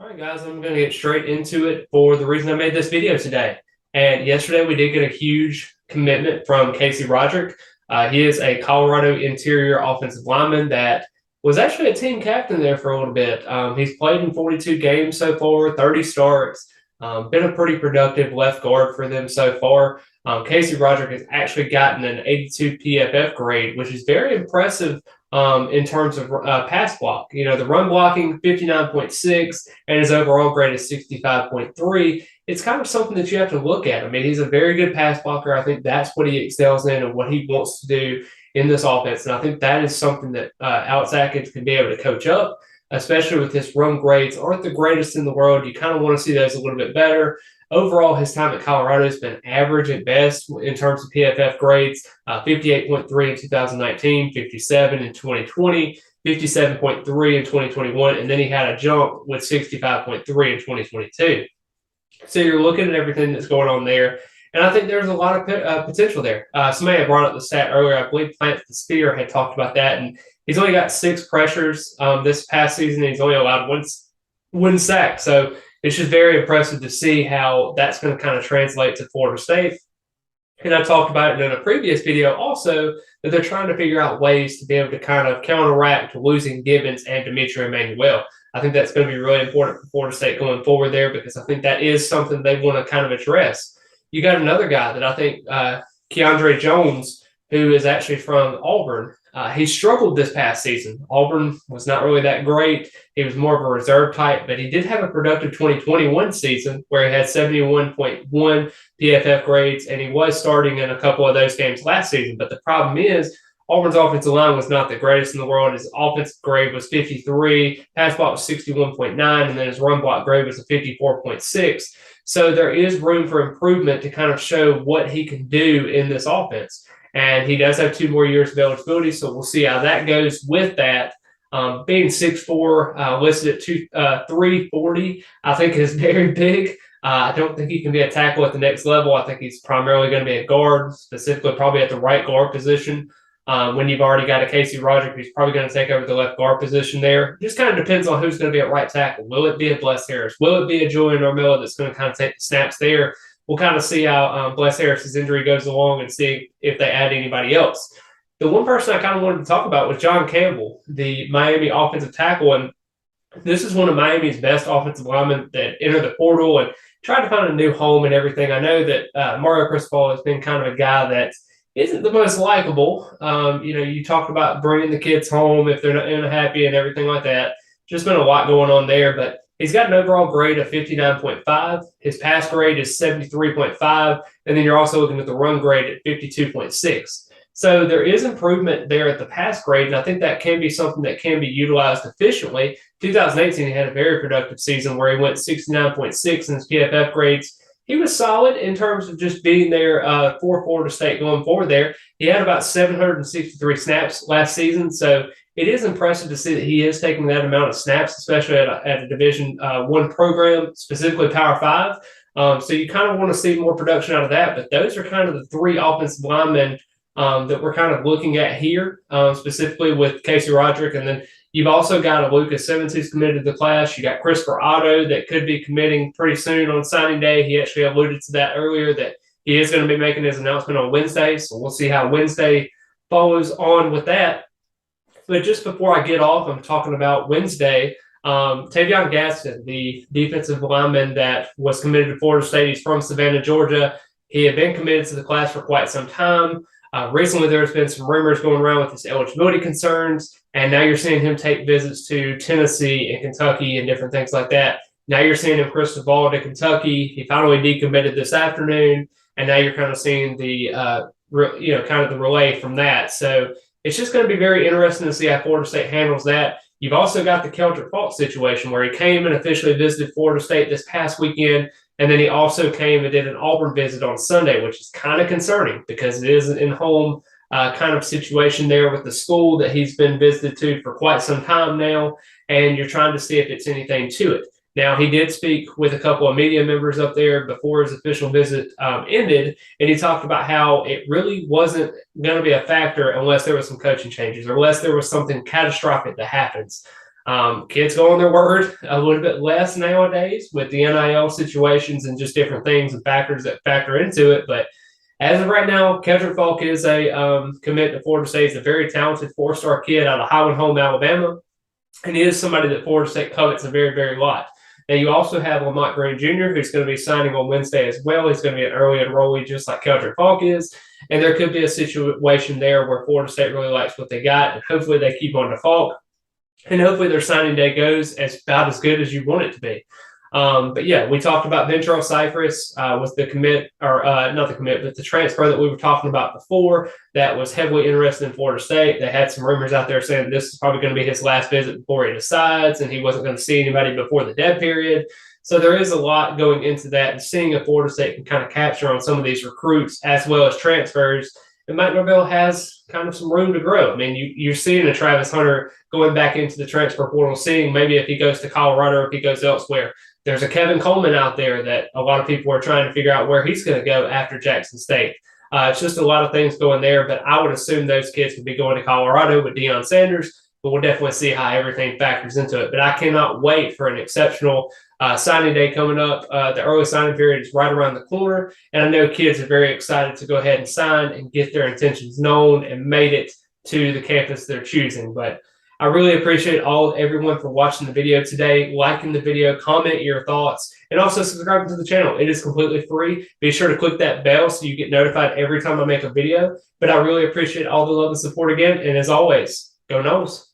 All right, guys, I'm going to get straight into it for the reason I made this video today. And yesterday we did get a huge commitment from Casey Roddick. He is a Colorado interior offensive lineman that was actually a team captain there for a little bit. He's played in 42 games so far, 30 starts, been a pretty productive left guard for them so far. Casey Roddick has actually gotten an 82 PFF grade, which is very impressive in terms of pass block. You know, the run blocking 59.6 and his overall grade is 65.3. It's kind of something that you have to look at. I mean, he's a very good pass blocker. I think that's what he excels in and what he wants to do in this offense. And I think that is something that Alex Atkins can be able to coach up, especially with his run grades aren't the greatest in the world. You kind of want to see those a little bit better. Overall, his time at Colorado has been average at best in terms of PFF grades, 58.3 in 2019, 57 in 2020, 57.3 in 2021, and then he had a jump with 65.3 in 2022. So you're looking at everything that's going on there, and I think there's a lot of potential there. Somebody had brought up the stat earlier. I believe Plant the Spear had talked about that, and he's only got 6 pressures this past season, and he's only allowed one sack. So it's just very impressive to see how that's going to kind of translate to Florida State. And I talked about it in a previous video also that they're trying to figure out ways to be able to kind of counteract losing Gibbons and Demetri Emmanuel. I think that's going to be really important for Florida State going forward there because I think that is something they want to kind of address. You got another guy that I think, Keandre Jones, who is actually from Auburn. He struggled this past season. Auburn was not really that great. He was more of a reserve type, but he did have a productive 2021 season where he had 71.1 PFF grades, and he was starting in a couple of those games last season. But the problem is Auburn's offensive line was not the greatest in the world. His offensive grade was 53, pass block was 61.9, and then his run block grade was a 54.6. So there is room for improvement to kind of show what he can do in this offense. And he does have 2 more years of eligibility, so we'll see how that goes with that. Being 6'4", listed at 340, I think is very big. I don't think he can be a tackle at the next level. I think he's primarily going to be a guard, specifically probably at the right guard position. When you've already got a Casey Roddick, who's probably going to take over the left guard position there. Just kind of depends on who's going to be at right tackle. Will it be a Bless Harris? Will it be a Julian Armilla that's going to kind of take the snaps there? We'll kind of see how Bless Harris's injury goes along and see if they add anybody else. The one person I kind of wanted to talk about was John Campbell, the Miami offensive tackle. And this is one of Miami's best offensive linemen that entered the portal and tried to find a new home and everything. I know that Mario Cristobal has been kind of a guy that isn't the most likable. You talk about bringing the kids home if they're not unhappy and everything like that. Just been a lot going on there, but he's got an overall grade of 59.5. His pass grade is 73.5. And then you're also looking at the run grade at 52.6. So there is improvement there at the pass grade, and I think that can be something that can be utilized efficiently. 2018, he had a very productive season where he went 69.6 in his PFF grades. He was solid in terms of just being there for Florida State going forward there. He had about 763 snaps last season, so it is impressive to see that he is taking that amount of snaps, especially at a Division I program, specifically Power 5. So you kind of want to see more production out of that, but those are kind of the 3 offensive linemen that we're kind of looking at here, specifically with Casey Roddick. And then you've also got a Lucas Simmons who's committed to the class. You got Christopher Otto that could be committing pretty soon on signing day. He actually alluded to that earlier, that he is going to be making his announcement on Wednesday. So we'll see how Wednesday follows on with that. But just before I get off, I'm talking about Wednesday. Tavion Gaston, the defensive lineman that was committed to Florida State. He's from Savannah, Georgia. He had been committed to the class for quite some time. Recently, there's been some rumors going around with his eligibility concerns, and now you're seeing him take visits to Tennessee and Kentucky and different things like that. Now you're seeing him Cristobal to Kentucky. He finally decommitted this afternoon, and now you're kind of seeing the kind of the relay from that. So it's just going to be very interesting to see how Florida State handles that. You've also got the Kelter Falk situation where he came and officially visited Florida State this past weekend, and then he also came and did an Auburn visit on Sunday, which is kind of concerning because it is an in-home kind of situation there with the school that he's been visited to for quite some time now, and you're trying to see if it's anything to it. Now, he did speak with a couple of media members up there before his official visit ended, and he talked about how it really wasn't going to be a factor unless there was some coaching changes or unless there was something catastrophic that happens. Kids go on their word a little bit less nowadays with the NIL situations and just different things and factors that factor into it. But as of right now, Kendrick Falk is a commit to Florida State. He's a very talented four-star kid out of Highland Home, Alabama. And he is somebody that Florida State covets a very, very lot. Now, you also have Lamont Green Jr., who's going to be signing on Wednesday as well. He's going to be an early enrollee just like Kendrick Falk is. And there could be a situation there where Florida State really likes what they got, and hopefully they keep on to Falk. And hopefully their signing day goes about as good as you want it to be. But yeah, we talked about Ventrell Cypress was the commit, or not the commit, but the transfer that we were talking about before that was heavily interested in Florida State. They had some rumors out there saying this is probably going to be his last visit before he decides, and he wasn't going to see anybody before the dead period. So there is a lot going into that, and seeing if Florida State can kind of capture on some of these recruits as well as transfers. And Mike Norvell has kind of some room to grow. I mean, you're seeing a Travis Hunter going back into the transfer portal, seeing maybe if he goes to Colorado or if he goes elsewhere. There's a Kevin Coleman out there that a lot of people are trying to figure out where he's going to go after Jackson State. It's just a lot of things going there, but I would assume those kids would be going to Colorado with Deion Sanders, but we'll definitely see how everything factors into it. But I cannot wait for an exceptional signing day coming up. The early signing period is right around the corner, and I know kids are very excited to go ahead and sign and get their intentions known and made it to the campus they're choosing. But I really appreciate everyone for watching the video today, liking the video, comment your thoughts, and also subscribe to the channel. It is completely free. Be sure to click that bell so you get notified every time I make a video. But I really appreciate all the love and support again. And as always, go Noles.